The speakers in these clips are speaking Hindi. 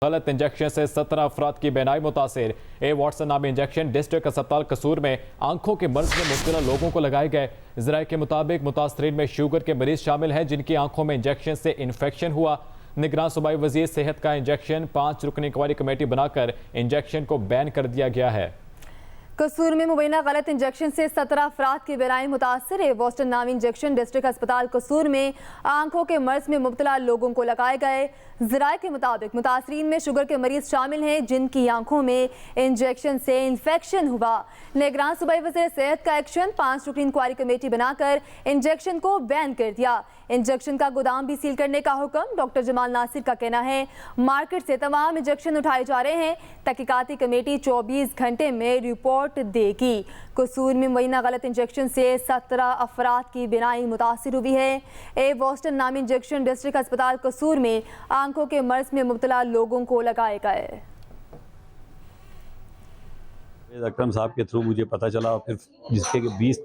गलत इंजेक्शन से 17 अफराद की बेनाई मुतासिर। वॉटसन नामी इंजेक्शन डिस्ट्रिक्ट अस्पताल कसूर में आंखों के मर्ज में मुब्तला लोगों को लगाए गए। ज़राए के मुताबिक मुतासरीन में शुगर के मरीज शामिल हैं जिनकी आंखों में इंजेक्शन से इन्फेक्शन हुआ। निगरान सूबाई वजीर सेहत का इंजेक्शन 5 रुकनी इंक्वायरी कमेटी बनाकर इंजेक्शन को बैन कर दिया गया है। कसूर में मुबैना गलत इंजेक्शन से 17 अफराद की बेनाई मुतासर है। वॉटसन नामी इंजेक्शन डिस्ट्रिक्ट अस्पताल कसूर में आंखों के मर्ज में मुब्तला लोगों को लगाए गए। ज़राए के मुताबिक मुतासरीन में शुगर के मरीज शामिल हैं जिनकी आंखों में इंजेक्शन से इन्फेक्शन हुआ। निगरान सूबाई वज़ीर सेहत का एक्शन 5 रुकनी इंक्वायरी कमेटी बनाकर इंजेक्शन को बैन कर दिया। इंजेक्शन का गोदाम भी सील करने का हुक्म। डॉक्टर जमाल नासिर का कहना है मार्केट से तमाम इंजेक्शन उठाए जा रहे हैं। तहकीकाती कमेटी 24 घंटे में रिपोर्ट देगी। कसूर में मुबैना गलत इंजेक्शन से 17 अफराद की बिनाई मुतासिर हुई है। वॉटसन नामी इंजेक्शन डिस्ट्रिक्ट अस्पताल कसूर में आंखों के मर्ज में मुब्तला लोगों को लगाए गए। अकरम साहब के थ्रू मुझे पता चला, फिर जिसके 20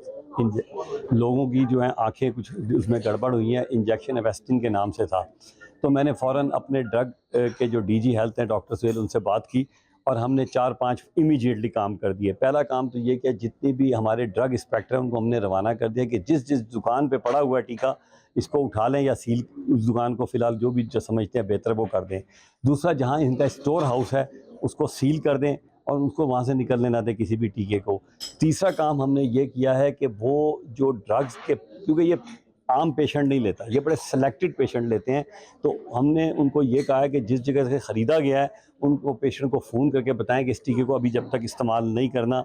लोगों की जो है आंखें कुछ उसमें गड़बड़ हुई हैं, इंजेक्शन एवेस्टिन के नाम से था। तो मैंने फ़ौरन अपने ड्रग के जो डीजी हेल्थ हैं डॉक्टर सुहेल, उनसे बात की और हमने 4-5 इमीडिएटली काम कर दिए। पहला काम तो ये कि जितनी भी हमारे ड्रग इंस्पेक्टर हैं उनको हमने रवाना कर दिया कि जिस जिस दुकान पे पड़ा हुआ है टीका इसको उठा लें या सील, उस दुकान को फ़िलहाल जो भी जो समझते हैं बेहतर वो कर दें। दूसरा, जहाँ इनका स्टोर हाउस है उसको सील कर दें और उसको वहाँ से निकलने ना दें किसी भी टीके को। तीसरा काम हमने ये किया है कि वो जो ड्रग्स के, क्योंकि ये आम पेशेंट नहीं लेता, ये बड़े सेलेक्टेड पेशेंट लेते हैं, तो हमने उनको ये कहा है कि जिस जगह से ख़रीदा गया है उनको पेशेंट को फ़ोन करके बताएं कि इस टीके को अभी जब तक इस्तेमाल नहीं करना।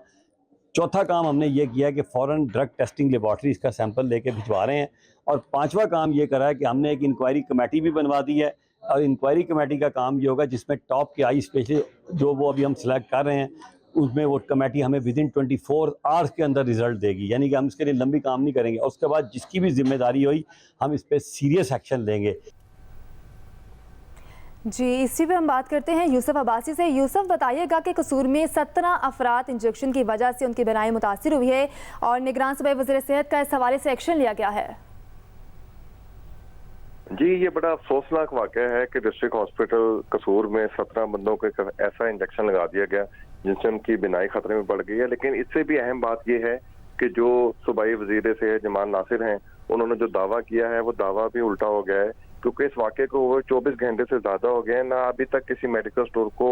चौथा काम हमने ये किया है कि फ़ौरन ड्रग टेस्टिंग लेबॉर्ट्री इसका सैंपल लेके भिजवा रहे हैं। और पांचवा काम ये करा है कि हमने एक इंक्वायरी कमेटी भी बनवा दी है और इंक्वायरी कमेटी का काम ये होगा जिसमें टॉप के आई स्पेशलिस्ट जो वो अभी हम सिलेक्ट कर रहे हैं उसमें वो कमेटी हमें विदिन 24 आवर्स के अंदर रिजल्ट देगी। यानी कि हम इसके लिए लंबी काम नहीं करेंगे और उसके बाद जिसकी भी जिम्मेदारी हुई हम इस पर सीरियस एक्शन लेंगे। जी, इसी पे हम बात करते हैं यूसुफ अब्बासी से। यूसुफ, बताइएगा कि कसूर में 17 अफराद इंजेक्शन की वजह से उनकी बेनाई मुतासिर हुई है और निगरान सूबाई वज़ीर सेहत का इस हवाले से एक्शन लिया गया है। जी, ये बड़ा अफसोसनाक वाक़या है कि डिस्ट्रिक्ट हॉस्पिटल कसूर में 17 बंदों को एक ऐसा इंजेक्शन लगा दिया गया जिनसे उनकी बिनाई खतरे में पड़ गई है। लेकिन इससे भी अहम बात यह है कि जो सूबाई वज़ीर सेहत जमाल नासिर हैं उन्होंने जो दावा किया है वो दावा भी उल्टा हो गया है, क्योंकि इस वाक़े को वो 24 घंटे से ज़्यादा हो गए हैं, ना अभी तक किसी मेडिकल स्टोर को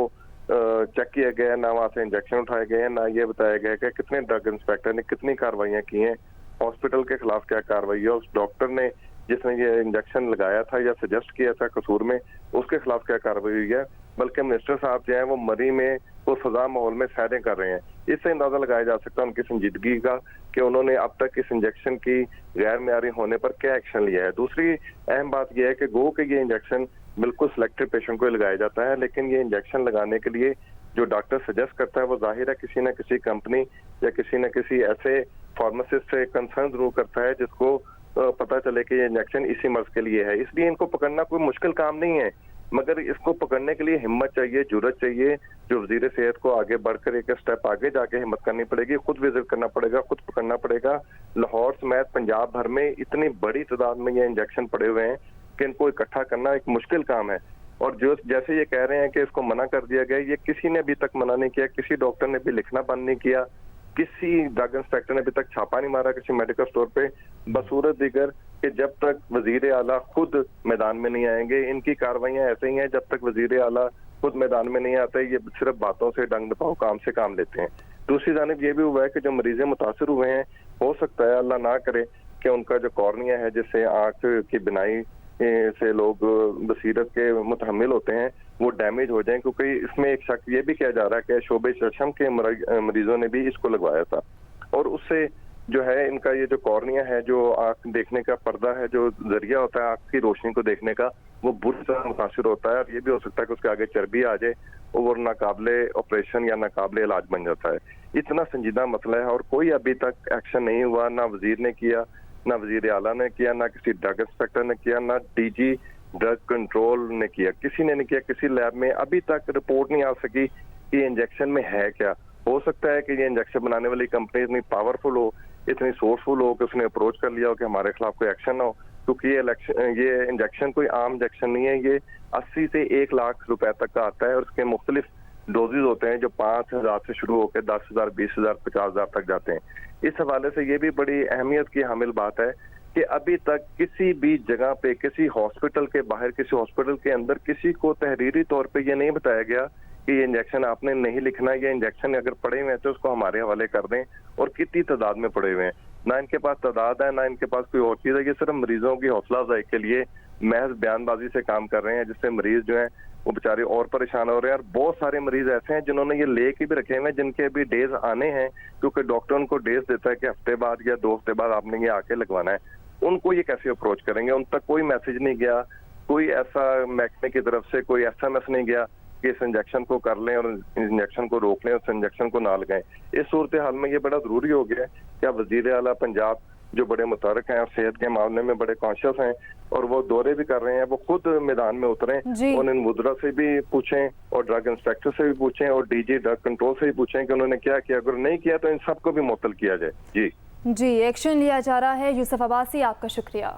चेक किया गया, ना वहाँ से इंजेक्शन उठाए गए हैं, ना ये बताया गया कि कितने ड्रग इंस्पेक्टर ने कितनी कार्रवाइयाँ की हैं, हॉस्पिटल के खिलाफ क्या कार्रवाई है, उस डॉक्टर ने जिसने ये इंजेक्शन लगाया था या सजेस्ट किया था कसूर में उसके खिलाफ क्या कार्रवाई हुई है। बल्कि मिनिस्टर साहब जो है वो मरी में वो सजा माहौल में सैरें कर रहे हैं। इससे अंदाजा लगाया जा सकता है उनकी संजीदगी का कि उन्होंने अब तक इस इंजेक्शन की गैर मेयारी होने पर क्या एक्शन लिया है। दूसरी अहम बात यह है कि गो के ये इंजेक्शन बिल्कुल सिलेक्टेड पेशेंट को लगाया जाता है, लेकिन ये इंजेक्शन लगाने के लिए जो डॉक्टर सजेस्ट करता है वो जाहिर है किसी न किसी कंपनी या किसी न किसी ऐसे फार्मासिस्ट से कंसर्न जरूर करता है जिसको पता चले कि ये इंजेक्शन इसी मर्ज के लिए है। इसलिए इनको पकड़ना कोई मुश्किल काम नहीं है, मगर इसको पकड़ने के लिए हिम्मत चाहिए, जुर्रत चाहिए। जो वजीर सेहत को आगे बढ़कर एक स्टेप आगे जाके हिम्मत करनी पड़ेगी, खुद विजिट करना पड़ेगा, खुद पकड़ना पड़ेगा। लाहौर समेत पंजाब भर में इतनी बड़ी तादाद में ये इंजेक्शन पड़े हुए हैं कि इनको इकट्ठा करना एक मुश्किल काम है। और जो जैसे ये कह रहे हैं कि इसको मना कर दिया गया, ये किसी ने अभी तक मना नहीं किया, किसी डॉक्टर ने भी लिखना बंद नहीं किया, किसी ड्रग इंस्पेक्टर ने अभी तक छापा नहीं मारा किसी मेडिकल स्टोर पे, बसूरत दिगर कि जब तक वजीर आला खुद मैदान में नहीं आएंगे। इनकी कार्रवाइयां ऐसे ही हैं, जब तक वजीर आला खुद मैदान में नहीं आते ये सिर्फ बातों से डंग दबाओ काम से काम लेते हैं। दूसरी जानिब ये भी हुआ है कि जो मरीजें मुतासर हुए हैं, हो सकता है अल्लाह ना करे कि उनका जो कॉर्निया है जिससे आंख की बिनाई से लोग बसीरत के मुतहम्मिल होते हैं वो डैमेज हो जाए, क्योंकि इसमें एक शक ये भी किया जा रहा है कि शोबे चशम के मरीजों ने भी इसको लगवाया था और उससे जो है इनका ये जो कॉर्निया है, जो आंख देखने का पर्दा है, जो जरिया होता है आंख की रोशनी को देखने का, वो बुरी तरह मुतासिर होता है। और ये भी हो सकता है कि उसके आगे चर्बी आ जाए और नाकाबिले ऑपरेशन या नाकाबिले इलाज बन जाता है। इतना संजीदा मसला है और कोई अभी तक एक्शन नहीं हुआ, ना वजीर ने किया, ना वजीर आला ने किया, ना किसी ड्रग इंस्पेक्टर ने किया, ना डीजी ड्रग कंट्रोल ने किया, किसी ने नहीं किया। किसी लैब में अभी तक रिपोर्ट नहीं आ सकी कि इंजेक्शन में है क्या। हो सकता है कि ये इंजेक्शन बनाने वाली कंपनी इतनी पावरफुल हो, इतनी सोर्सफुल हो कि उसने अप्रोच कर लिया हो कि हमारे खिलाफ कोई एक्शन ना हो, क्योंकि ये इंजेक्शन कोई आम इंजेक्शन नहीं है। ये 80 से 1 लाख रुपए तक का आता है और उसके मुख्तलिफ डोजेज होते हैं जो 5,000 से शुरू होकर 10,000, 20,000, 50,000 तक जाते हैं। इस हवाले से ये भी बड़ी अहमियत की हामिल बात है कि अभी तक किसी भी जगह पे, किसी हॉस्पिटल के बाहर, किसी हॉस्पिटल के अंदर किसी को तहरीरी तौर पे ये नहीं बताया गया कि ये इंजेक्शन आपने नहीं लिखना, ये इंजेक्शन अगर पड़े हुए हैं तो उसको हमारे हवाले कर दें, और कितनी तादाद में पड़े हुए हैं। ना इनके पास तादाद है, ना इनके पास कोई और चीज़ है। ये सिर्फ मरीजों की हौसला अफजाई के लिए महज बयानबाजी से काम कर रहे हैं, जिससे मरीज जो है वो बेचारे और परेशान हो रहे हैं। और बहुत सारे मरीज ऐसे हैं जिन्होंने ये लेके भी रखे हुए हैं, जिनके भी डेज आने हैं, क्योंकि डॉक्टर उनको डेज देता है कि हफ्ते बाद या 2 हफ्ते बाद आपने ये आके लगवाना है। उनको ये कैसे अप्रोच करेंगे? उन तक कोई मैसेज नहीं गया, कोई ऐसा महकमे की तरफ से कोई SMS नहीं गया कि इस इंजेक्शन को कर लें और इंजेक्शन को रोक लें, उस इंजेक्शन को ना लगाएं। इस सूरत हाल में ये बड़ा जरूरी हो गया है कि अब वजीर आला पंजाब जो बड़े मुतहरक हैं और सेहत के मामले में बड़े कॉन्शियस हैं और वो दौरे भी कर रहे हैं, वो खुद मैदान में उतरें और इन मुद्रा से भी पूछें और ड्रग इंस्पेक्टर से भी पूछें और DG ड्रग कंट्रोल से भी पूछें कि उन्होंने क्या किया। अगर नहीं किया तो इन सबको भी मुअत्तल किया जाए। जी, एक्शन लिया जा रहा है। यूसुफ अब्बासी, आपका शुक्रिया।